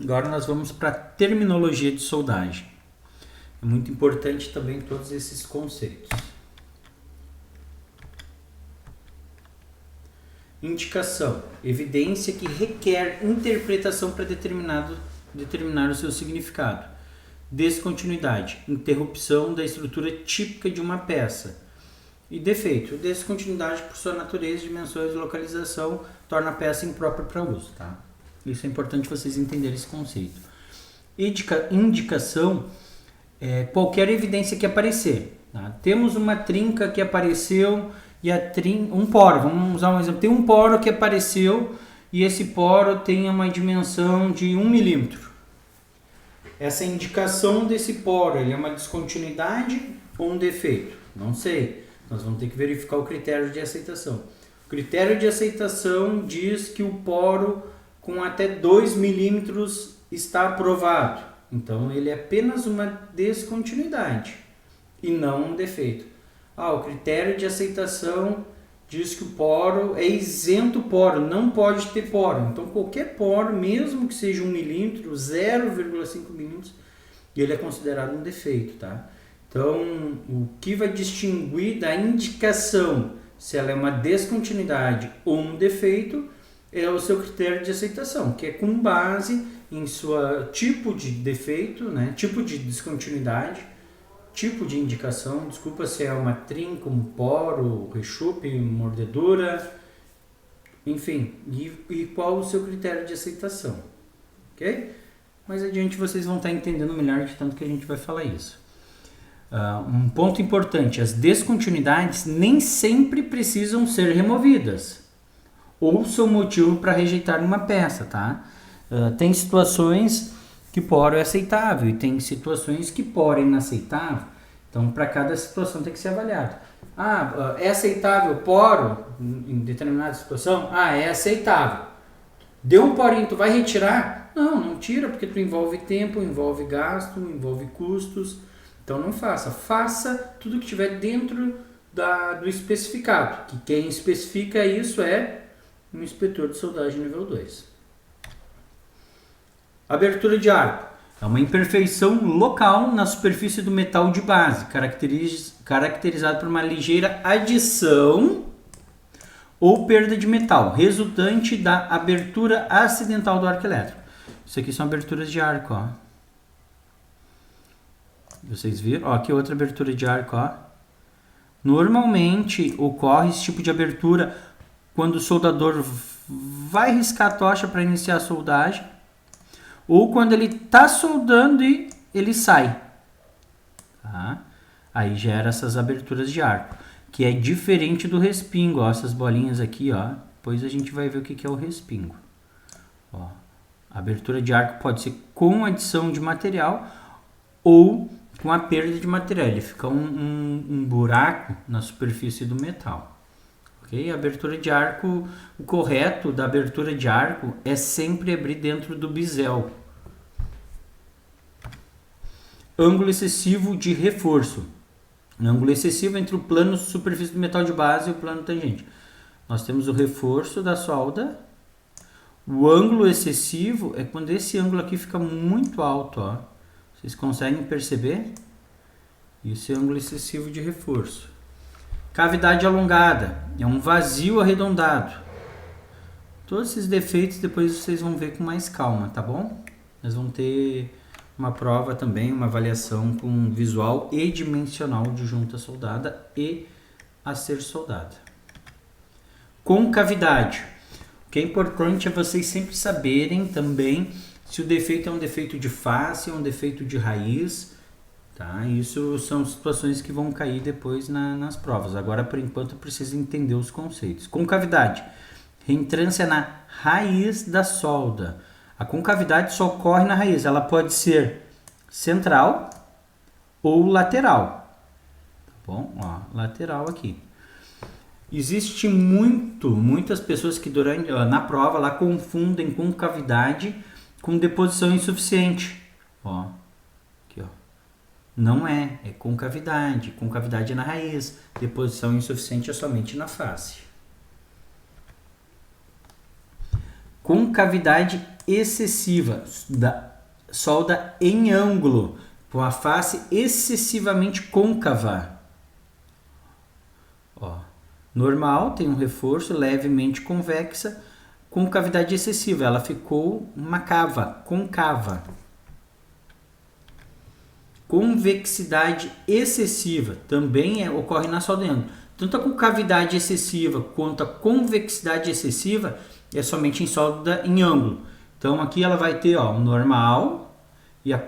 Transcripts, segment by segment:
Agora nós vamos para a terminologia de soldagem. É muito importante também todos esses conceitos. Indicação, evidência que requer interpretação para determinar o seu significado. Descontinuidade, interrupção da estrutura típica de uma peça. E defeito, descontinuidade por sua natureza, dimensões e localização torna a peça imprópria para uso. Tá? Isso é importante vocês entenderem esse conceito. Indicação é qualquer evidência que aparecer. Tá? Temos uma trinca que apareceu e um poro, vamos usar um exemplo. Tem um poro que apareceu e esse poro tem uma dimensão de 1 milímetro. Essa indicação desse poro, ele é uma descontinuidade ou um defeito? Não sei. Nós vamos ter que verificar o critério de aceitação. O critério de aceitação diz que o poro com até 2 milímetros está aprovado. Então, ele é apenas uma descontinuidade e não um defeito. O critério de aceitação diz que o poro é isento poro, não pode ter poro. Então, qualquer poro, mesmo que seja 1 milímetro, 0,5 milímetros, ele é considerado um defeito, tá? Então, o que vai distinguir da indicação, se ela é uma descontinuidade ou um defeito, é o seu critério de aceitação, que é com base em sua tipo de defeito, né? Tipo de descontinuidade, tipo de indicação, desculpa, se é uma trinca, um poro, rechupe, mordedura, enfim, e qual o seu critério de aceitação, ok? Mais adiante vocês vão estar entendendo melhor de tanto que a gente vai falar isso. Um ponto importante, as descontinuidades nem sempre precisam ser removidas ou são motivo para rejeitar uma peça, tá? Tem situações que poro é aceitável e tem situações que poro é inaceitável. Então, para cada situação tem que ser avaliado. É aceitável poro em determinada situação? É aceitável. Deu um porinho, tu vai retirar? Não tira, porque tu envolve tempo, envolve gasto, envolve custos. Então, não faça. Faça tudo que estiver dentro do especificado. Que quem especifica isso é um inspetor de soldagem nível 2. Abertura de arco. É uma imperfeição local na superfície do metal de base, caracterizado por uma ligeira adição ou perda de metal, resultante da abertura acidental do arco elétrico. Isso aqui são aberturas de arco, ó. Vocês viram? Aqui é outra abertura de arco, ó. Normalmente ocorre esse tipo de abertura quando o soldador vai riscar a tocha para iniciar a soldagem, ou quando ele está soldando e ele sai. Tá? Aí gera essas aberturas de arco, que é diferente do respingo. Ó, essas bolinhas aqui, ó. Depois a gente vai ver o que é o respingo. Ó, a abertura de arco pode ser com adição de material ou com a perda de material. Ele fica um buraco na superfície do metal. Okay? A abertura de arco, o correto da abertura de arco é sempre abrir dentro do bisel. Ângulo excessivo de reforço. Ângulo excessivo entre o plano superfície do metal de base e o plano tangente. Nós temos o reforço da solda. O ângulo excessivo é quando esse ângulo aqui fica muito alto, ó. Vocês conseguem perceber? Isso é ângulo excessivo de reforço. Cavidade alongada. É um vazio arredondado. Todos esses defeitos depois vocês vão ver com mais calma, tá bom? Nós vamos ter uma prova também, uma avaliação com visual e dimensional de junta soldada e a ser soldada. Concavidade. O que é importante é vocês sempre saberem também se o defeito é um defeito de face ou um defeito de raiz. Tá? Isso são situações que vão cair depois nas provas. Agora, por enquanto, precisa entender os conceitos. Concavidade. Reentrância na raiz da solda. A concavidade só ocorre na raiz. Ela pode ser central ou lateral. Tá bom? Ó, lateral aqui. Existe muitas pessoas que na prova lá confundem concavidade com deposição insuficiente. Ó. Não é concavidade. Concavidade é na raiz. Deposição insuficiente é somente na face. Concavidade excessiva, solda em ângulo, com a face excessivamente côncava. Ó, normal, tem um reforço, levemente convexa, concavidade excessiva, ela ficou concava. Convexidade excessiva, também ocorre na solda em ângulo. Tanto a concavidade excessiva quanto a convexidade excessiva é somente em solda em ângulo. Então aqui ela vai ter o normal e a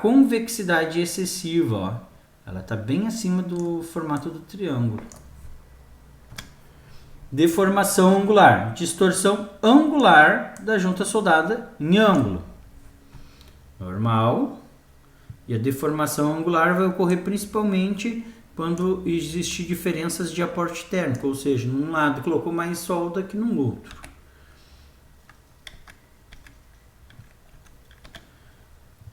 convexidade excessiva. Ó, ela está bem acima do formato do triângulo. Deformação angular, distorção angular da junta soldada em ângulo. Normal. E a deformação angular vai ocorrer principalmente quando existem diferenças de aporte térmico, ou seja, num lado colocou mais solda que no outro.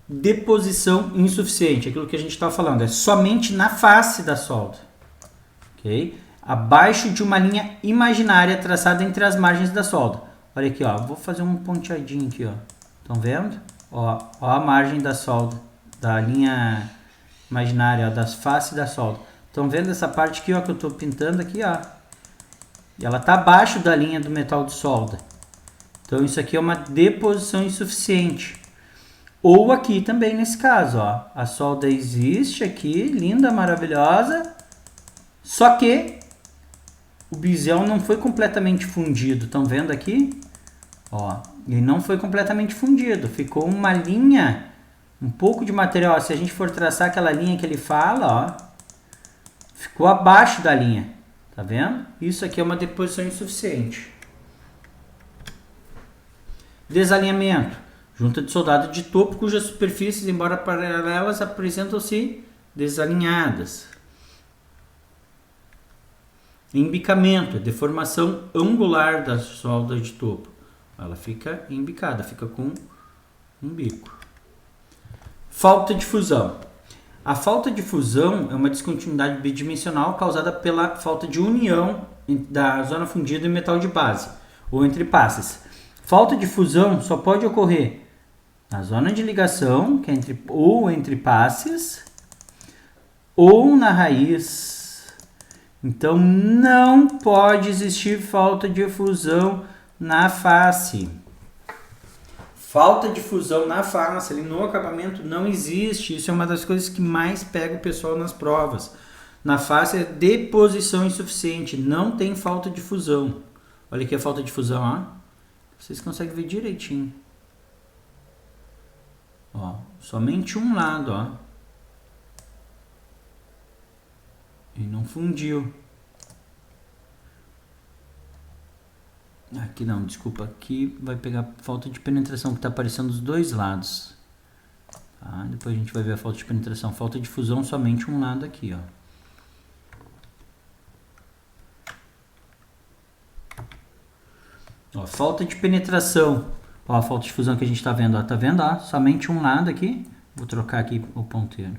Deposição insuficiente, aquilo que a gente estava falando, é somente na face da solda, ok? Abaixo de uma linha imaginária traçada entre as margens da solda. Olha aqui, ó, vou fazer um ponteadinho aqui, ó. Estão vendo? Ó a margem da solda, da linha imaginária, ó, das faces da solda. Estão vendo essa parte aqui, ó, que eu estou pintando aqui, ó? E ela está abaixo da linha do metal de solda. Então isso aqui é uma deposição insuficiente. Ou aqui também nesse caso, ó, a solda existe aqui, linda, maravilhosa, só que o bisel não foi completamente fundido. Estão vendo aqui? Ó, ele não foi completamente fundido, ficou uma linha, um pouco de material. Se a gente for traçar aquela linha que ele fala, ó, ficou abaixo da linha, tá vendo? Isso aqui é uma deposição insuficiente. Desalinhamento, junta de soldado de topo cujas superfícies, embora paralelas, apresentam-se desalinhadas. Embicamento, deformação angular da solda de topo. Ela fica embicada, fica com um bico. Falta de fusão. A falta de fusão é uma descontinuidade bidimensional causada pela falta de união da zona fundida e metal de base, ou entre passes. Falta de fusão só pode ocorrer na zona de ligação, que é entre passes, ou na raiz. Então, não pode existir falta de fusão na face. Falta de fusão na face, ali no acabamento, não existe. Isso é uma das coisas que mais pega o pessoal nas provas. Na face é deposição insuficiente, não tem falta de fusão. Olha aqui a falta de fusão, ó. Vocês conseguem ver direitinho. Ó, somente um lado, ó. E não fundiu. Aqui não, desculpa. Aqui vai pegar falta de penetração, que está aparecendo dos dois lados. Tá? Depois a gente vai ver a falta de penetração. Falta de fusão somente um lado aqui, ó. Ó, falta de penetração. Ó, a falta de fusão que a gente está vendo. Ó. Tá vendo? Ó, somente um lado aqui. Vou trocar aqui o ponteiro.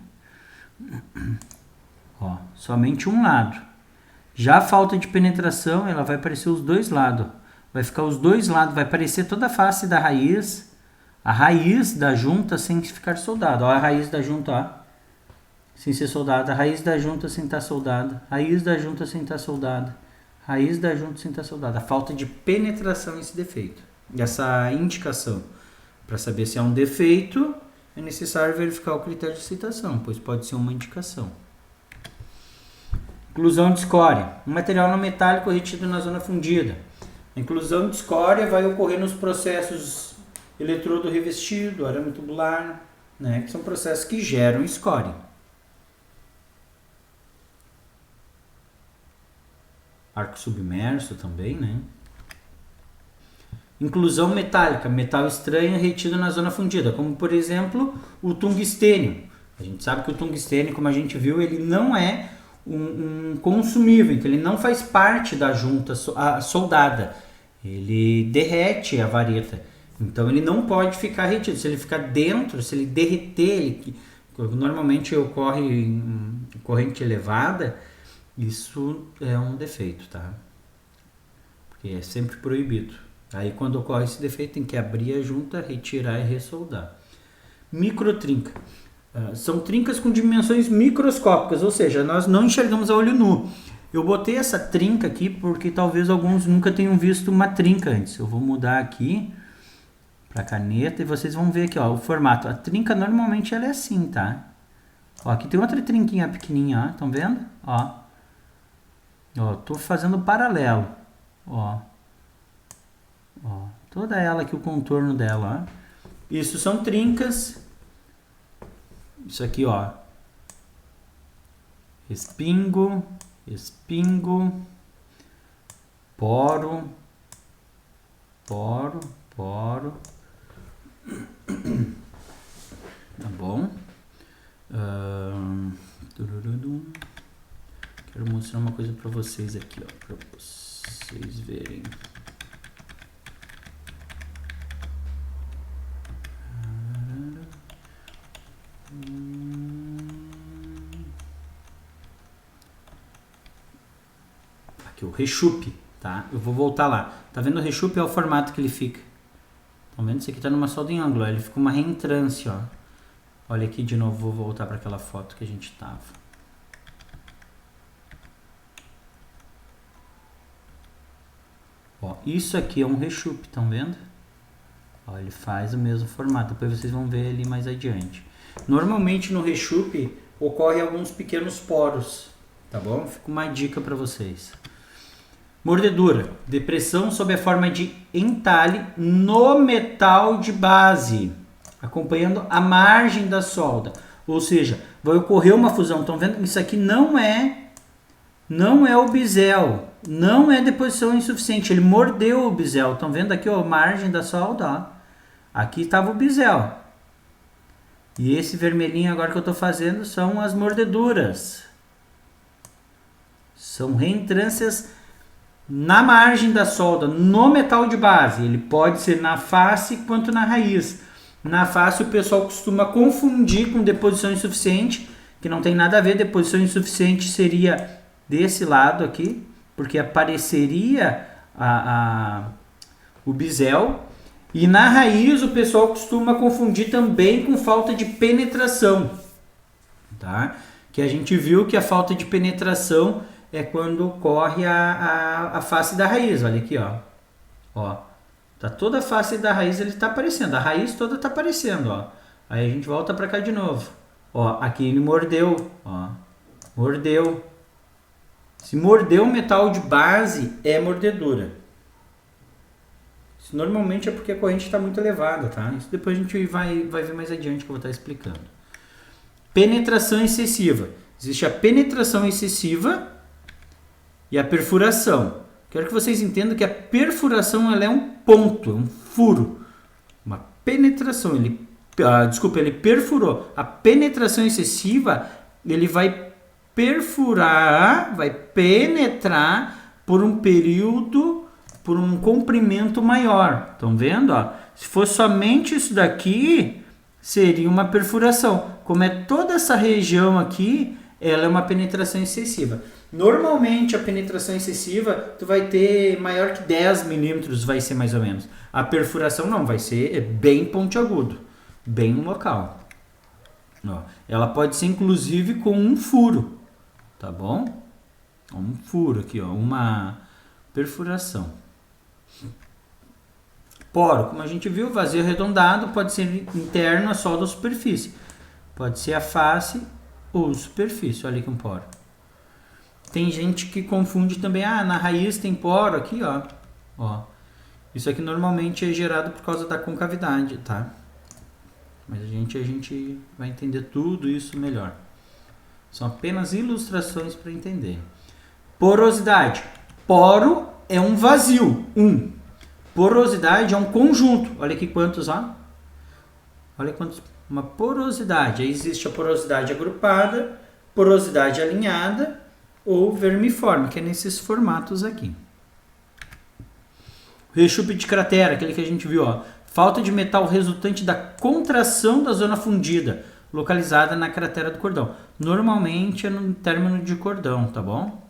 Ó, somente um lado. Já a falta de penetração, ela vai aparecer os dois lados. Vai ficar os dois lados, vai aparecer toda a face da raiz, a raiz da junta sem ficar soldada. Ó, a raiz da junta, ó, sem ser soldada. A raiz da junta sem estar soldada. Raiz da junta sem estar soldada. Raiz da junta sem estar soldada. A falta de penetração é esse defeito. Essa indicação. Para saber se é um defeito, é necessário verificar o critério de citação, pois pode ser uma indicação. Inclusão de escória. Um material não metálico retido na zona fundida. A inclusão de escória vai ocorrer nos processos eletrodo revestido, arame tubular, né, que são processos que geram escória. Arco submerso também, né? Inclusão metálica, metal estranho retido na zona fundida, como por exemplo o tungstênio. A gente sabe que o tungstênio, como a gente viu, ele não é um consumível, então ele não faz parte da junta soldada. Ele derrete a vareta, então ele não pode ficar retido. Se ele ficar dentro, se ele derreter, normalmente ocorre em corrente elevada, isso é um defeito, tá? Porque é sempre proibido. Aí quando ocorre esse defeito tem que abrir a junta, retirar e ressoldar. Microtrinca. São trincas com dimensões microscópicas, ou seja, nós não enxergamos a olho nu. Eu botei essa trinca aqui porque talvez alguns nunca tenham visto uma trinca antes. Eu vou mudar aqui para caneta e vocês vão ver aqui, ó, o formato. A trinca normalmente ela é assim, tá? Ó, aqui tem outra trinquinha pequenininha, ó, estão vendo? Ó, tô fazendo paralelo, ó, toda ela aqui, o contorno dela, ó. Isso são trincas. Isso aqui, ó, respingo, poro. Tá bom? Quero mostrar uma coisa para vocês aqui, ó, para vocês verem. Aqui o rechupe, tá? Eu vou voltar lá. Tá vendo o rechupe? É o formato que ele fica. Tá vendo? Isso aqui tá numa solda em ângulo. Ele fica uma reentrância, ó. Olha aqui de novo, vou voltar para aquela foto que a gente tava. Ó, isso aqui é um rechupe, estão vendo? Ó, ele faz o mesmo formato. Depois vocês vão ver ali mais adiante. Normalmente no rechupe ocorre alguns pequenos poros, tá bom? Fica uma dica para vocês. Mordedura, depressão sob a forma de entalhe no metal de base, acompanhando a margem da solda. Ou seja, vai ocorrer uma fusão. Estão vendo? Isso aqui não é o bisel, não é deposição insuficiente. Ele mordeu o bisel. Estão vendo aqui, ó, a margem da solda? Ó. Aqui estava o bisel. E esse vermelhinho agora que eu estou fazendo são as mordeduras. São reentrâncias na margem da solda, no metal de base. Ele pode ser na face quanto na raiz. Na face o pessoal costuma confundir com deposição insuficiente, que não tem nada a ver. Deposição insuficiente seria desse lado aqui, porque apareceria o bisel. E na raiz o pessoal costuma confundir também com falta de penetração, tá? Que a gente viu que a falta de penetração é quando ocorre a face da raiz. Olha aqui, ó. Ó, tá toda a face da raiz, ele tá aparecendo. A raiz toda tá aparecendo, ó. Aí a gente volta para cá de novo. Ó, aqui ele mordeu, ó. Mordeu. Se mordeu o metal de base, é mordedura. Isso normalmente é porque a corrente está muito elevada, tá? Isso depois a gente vai ver mais adiante que eu vou estar explicando. Penetração excessiva. Existe a penetração excessiva e a perfuração. Quero que vocês entendam que a perfuração ela é um ponto, é um furo. Uma penetração, ele perfurou. A penetração excessiva, ele vai perfurar, vai penetrar por um período, por um comprimento maior. Estão vendo? Ó? Se fosse somente isso daqui, seria uma perfuração. Como é toda essa região aqui, ela é uma penetração excessiva. Normalmente a penetração excessiva tu vai ter maior que 10 milímetros, vai ser mais ou menos. A perfuração não, vai ser bem pontiagudo, bem local. Ó, ela pode ser inclusive com um furo, tá bom? Um furo aqui, ó, uma perfuração. Poro, como a gente viu, vazio arredondado, pode ser interno a solda ou superfície. Pode ser a face ou superfície. Olha aqui um poro. Tem gente que confunde também, na raiz tem poro aqui, ó. Ó. Isso aqui normalmente é gerado por causa da concavidade, tá? Mas a gente vai entender tudo isso melhor. São apenas ilustrações para entender. Porosidade. Poro é um vazio, Porosidade é um conjunto. Olha aqui quantos, ó. Olha quantos. Uma porosidade. Aí existe a porosidade agrupada, porosidade alinhada ou vermiforme, que é nesses formatos aqui. Rechupe de cratera, aquele que a gente viu, ó. Falta de metal resultante da contração da zona fundida, localizada na cratera do cordão. Normalmente é no término de cordão, tá bom?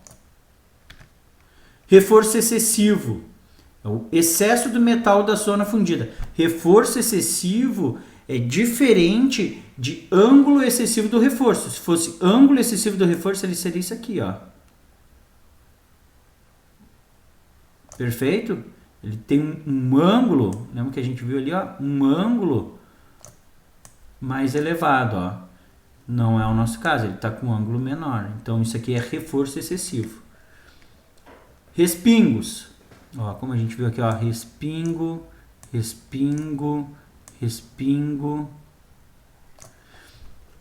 Reforço excessivo. É o excesso do metal da zona fundida. Reforço excessivo é diferente de ângulo excessivo do reforço. Se fosse ângulo excessivo do reforço, ele seria isso aqui, ó. Perfeito? Ele tem um ângulo, lembra que a gente viu ali, ó? Um ângulo mais elevado, ó. Não é o nosso caso, ele está com um ângulo menor. Então, isso aqui é reforço excessivo. Respingos. Ó, como a gente viu aqui, ó, respingo, respingo, respingo.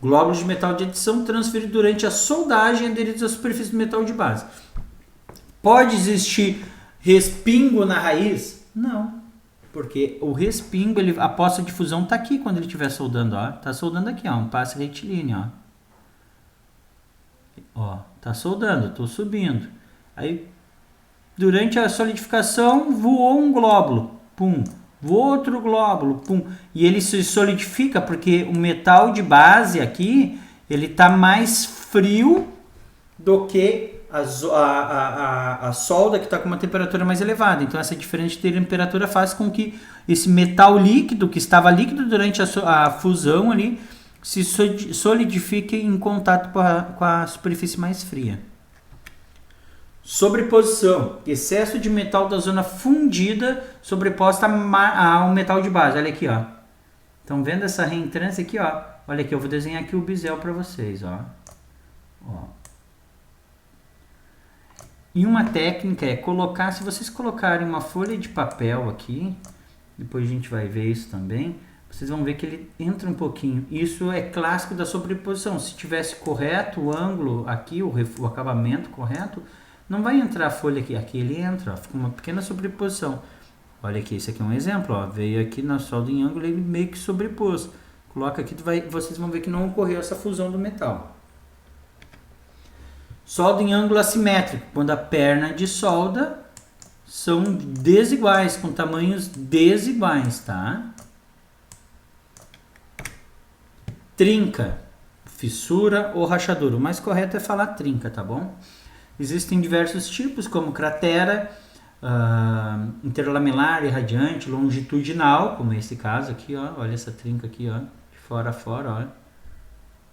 Glóbulos de metal de adição transferidos durante a soldagem aderidos à superfície do metal de base. Pode existir respingo na raiz? Não. Porque o respingo, a poça de fusão está aqui quando ele estiver soldando, ó. Tá soldando aqui, ó, um passe retilíneo, ó. Ó, tá soldando, tô subindo. Aí, durante a solidificação, voou um glóbulo, pum. Voou outro glóbulo, pum. E ele se solidifica porque o metal de base aqui, ele tá mais frio do que a solda que está com uma temperatura mais elevada. Então, essa diferença de temperatura faz com que esse metal líquido, que estava líquido durante a fusão ali, se solidifique em contato com a superfície mais fria. Sobreposição. Excesso de metal da zona fundida sobreposta ao metal de base. Olha aqui, ó. Estão vendo essa reentrância aqui, ó? Olha aqui, eu vou desenhar aqui o bisel para vocês, ó. Ó. E uma técnica é colocar, se vocês colocarem uma folha de papel aqui, depois a gente vai ver isso também, vocês vão ver que ele entra um pouquinho. Isso é clássico da sobreposição. Se tivesse correto o ângulo aqui, o acabamento correto, não vai entrar a folha aqui. Aqui ele entra, ó, fica uma pequena sobreposição. Olha aqui, esse aqui é um exemplo, ó. Veio aqui na solda em ângulo e ele meio que sobrepôs. Coloca aqui, vocês vão ver que não ocorreu essa fusão do metal. Solda em ângulo assimétrico, quando a perna de solda são desiguais, com tamanhos desiguais, tá? Trinca, fissura ou rachadura. O mais correto é falar trinca, tá bom? Existem diversos tipos, como cratera, interlamelar, irradiante, longitudinal, como esse caso aqui, ó. Olha essa trinca aqui, ó, de fora a fora,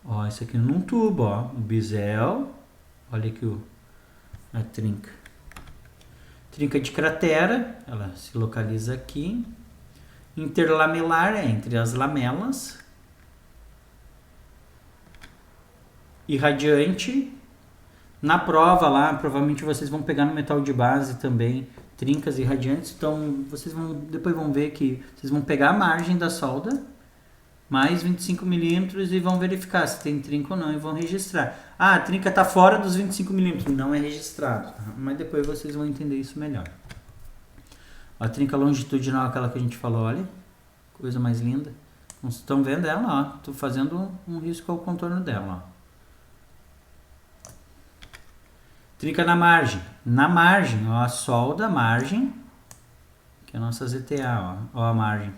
ó. Ó, isso aqui num tubo, ó, o bisel. Olha aqui a trinca. Trinca de cratera, ela se localiza aqui. Interlamelar é entre as lamelas. Irradiante. Na prova lá, provavelmente vocês vão pegar no metal de base também, trincas irradiantes. Então, vocês depois vão ver que vocês vão pegar a margem da solda, mais 25 milímetros e vão verificar se tem trinca ou não e vão registrar. Ah, a trinca está fora dos 25 milímetros, não é registrado, tá? Mas depois vocês vão entender isso melhor. A trinca longitudinal, aquela que a gente falou, olha, coisa mais linda. Vocês estão vendo ela, ó, estou fazendo um risco ao contorno dela, ó. Trinca na margem. Na margem, ó, a solda, margem, que é a nossa ZTA, ó a margem.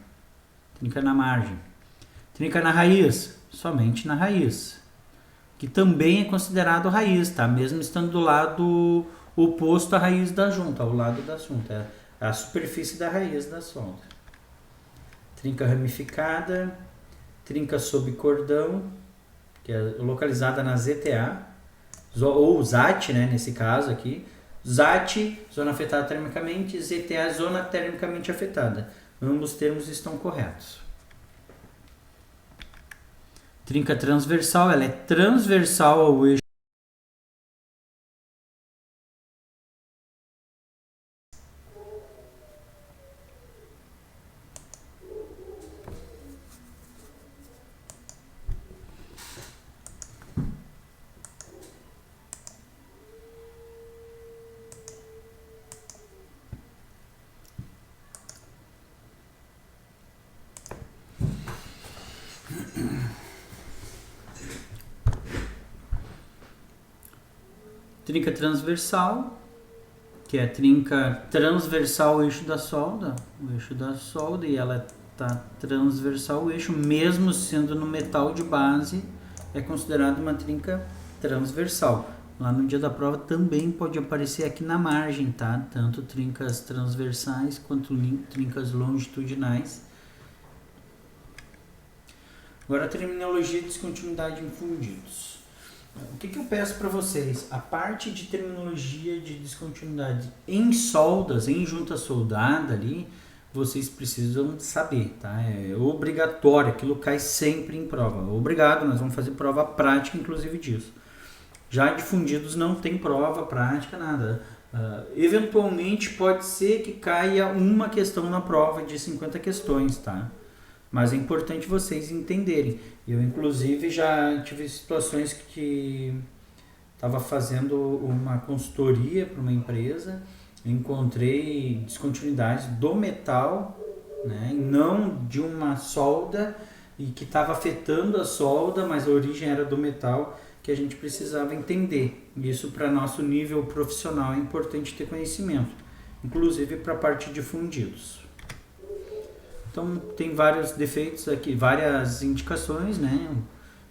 Trinca na margem. Trinca na raiz, somente na raiz, que também é considerado raiz, tá? Mesmo estando do lado oposto à raiz da junta, ao lado da junta, é a superfície da raiz da solda. Trinca ramificada, trinca sob cordão, que é localizada na ZTA, ou ZAT, né, nesse caso aqui. ZAT, zona afetada termicamente, ZTA, zona termicamente afetada. Ambos termos estão corretos. Trinca transversal, ela é transversal ao eixo. Trinca transversal, que é a trinca transversal ao eixo da solda, e ela está transversal ao eixo, mesmo sendo no metal de base, é considerado uma trinca transversal. lá no dia da prova também pode aparecer aqui na margem, tá? Tanto trincas transversais quanto trincas longitudinais. Agora a terminologia de descontinuidade em fundidos. O que eu peço para vocês? A parte de terminologia de descontinuidade em soldas, em junta soldada ali, vocês precisam saber, tá? É obrigatório, aquilo cai sempre em prova. Obrigado, nós vamos fazer prova prática, inclusive disso. Já de fundidos não tem prova prática, nada. Eventualmente pode ser que caia uma questão na prova de 50 questões, tá? Mas é importante vocês entenderem. Eu, inclusive, já tive situações que estava fazendo uma consultoria para uma empresa, encontrei descontinuidades do metal, né, e não de uma solda, e que estava afetando a solda, mas a origem era do metal, que a gente precisava entender. Isso para nosso nível profissional é importante ter conhecimento, inclusive para a parte de fundidos. Então tem vários defeitos aqui, várias indicações, né?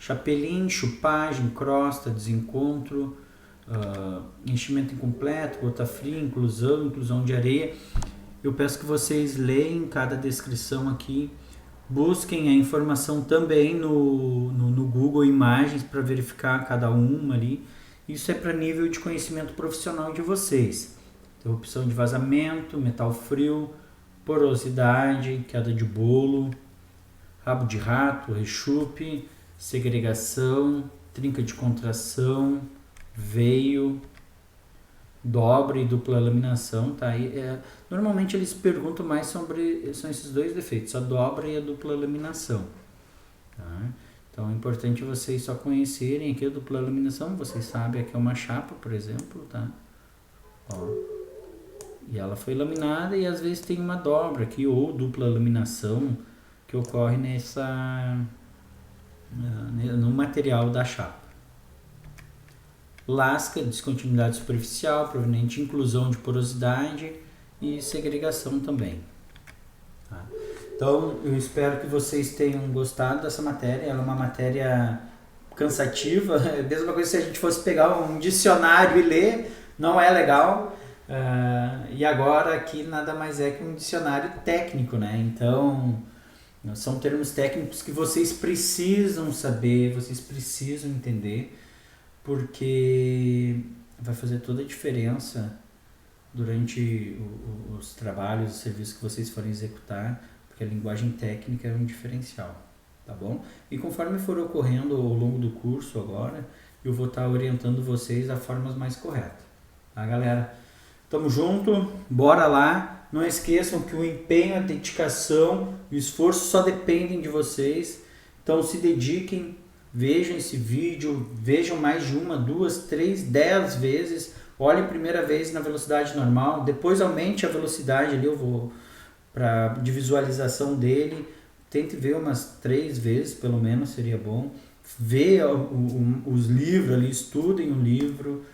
Chapelim, chupagem, crosta, desencontro, enchimento incompleto, gota fria, inclusão de areia. Eu peço que vocês leem cada descrição aqui, busquem a informação também no Google Imagens para verificar cada uma ali. Isso é para nível de conhecimento profissional de vocês. Interrupção de vazamento, metal frio, porosidade, queda de bolo, rabo de rato, rechupe, segregação, trinca de contração, veio, dobra e dupla laminação, tá? Normalmente eles perguntam mais sobre são esses dois defeitos, a dobra e a dupla laminação, tá? Então é importante vocês só conhecerem aqui a dupla laminação, vocês sabem aqui é uma chapa, por exemplo, tá? Ó. E ela foi laminada e às vezes tem uma dobra aqui ou dupla laminação que ocorre no material da chapa. Lasca, descontinuidade superficial, proveniente de inclusão de porosidade e segregação também. Tá? Então eu espero que vocês tenham gostado dessa matéria. Ela é uma matéria cansativa, é a mesma coisa se a gente fosse pegar um dicionário e ler, não é legal. E agora aqui nada mais é que um dicionário técnico, né? Então são termos técnicos que vocês precisam saber, vocês precisam entender, porque vai fazer toda a diferença durante os trabalhos, os serviços que vocês forem executar, porque a linguagem técnica é um diferencial, tá bom? E conforme for ocorrendo ao longo do curso agora, eu vou estar orientando vocês da forma mais correta, tá, galera? Tamo junto, bora lá. Não esqueçam que o empenho, a dedicação, o esforço só dependem de vocês. Então se dediquem, vejam esse vídeo, vejam mais de 1, 2, 3, 10 vezes. Olhem a primeira vez na velocidade normal, depois aumente a velocidade ali, eu vou de visualização dele. Tente ver umas 3 vezes, pelo menos, seria bom. Vê os livros ali, estudem o livro.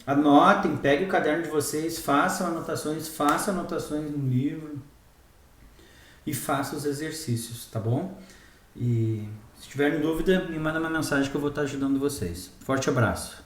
Anotem, peguem o caderno de vocês, façam anotações no livro e façam os exercícios, tá bom? E se tiverem dúvida, me manda uma mensagem que eu vou estar ajudando vocês. Forte abraço!